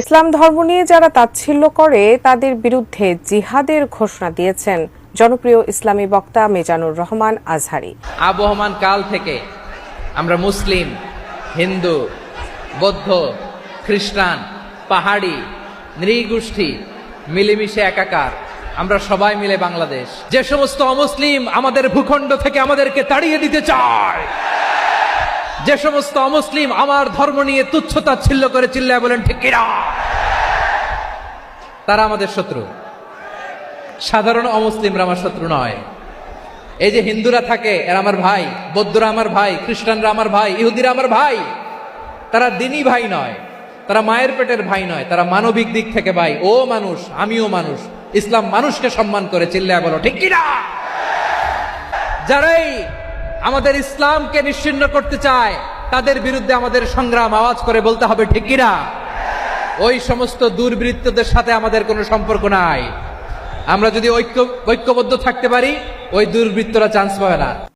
ইসলাম ধর্ম নিয়ে যারা তাচ্ছিল্য করে তাদের বিরুদ্ধে জিহাদের ঘোষণা দিয়েছেন জনপ্রিয় ইসলামী বক্তা মিজানুর রহমান আজহারী। আবহমান কাল থেকে আমরা মুসলিম, হিন্দু, বৌদ্ধ, খ্রিস্টান, পাহাড়ি, নৃগোষ্ঠী মিলেমিশে একাকার, আমরা সবাই মিলে বাংলাদেশ। যে সমস্ত অমুসলিম আমাদের ভূখণ্ড থেকে আমাদেরকে তাড়িয়ে দিতে চায়, যে সমস্ত অমুসলিম আমার ধর্ম নিয়ে তুচ্ছতাচ্ছিল্য করে চিল্লায় বলেন ঠিক কিনা, তারা আমাদের শত্রু। সাধারণ অমুসলিমরা আমার শত্রু নয়। এই যে হিন্দুরা থাকে এরা আমার ভাই, বৌদ্ধরা আমার ভাই, খ্রিস্টানরা আমার ভাই, ইহুদিরা আমার ভাই। তারা দিনই ভাই নয়, তারা মায়ের পেটের ভাই নয়, তারা মানবিক দিক থেকে ভাই। ও মানুষ, আমিও মানুষ। ইসলাম মানুষকে সম্মান করে, চিল্লায় বলো ঠিক কিনা। যারাই আমাদের ইসলামকে নিশ্চিহ্ন করতে চায় তাদের বিরুদ্ধে আমাদের সংগ্রাম আওয়াজ করে বলতে হবে ঠিক কিনা। ওই সমস্ত দুর্বৃত্তদের সাথে আমাদের কোনো সম্পর্ক নাই। আমরা যদি ঐক্যবদ্ধ থাকতে পারি, ওই দুর্বৃত্তরা চান্স পাবে না।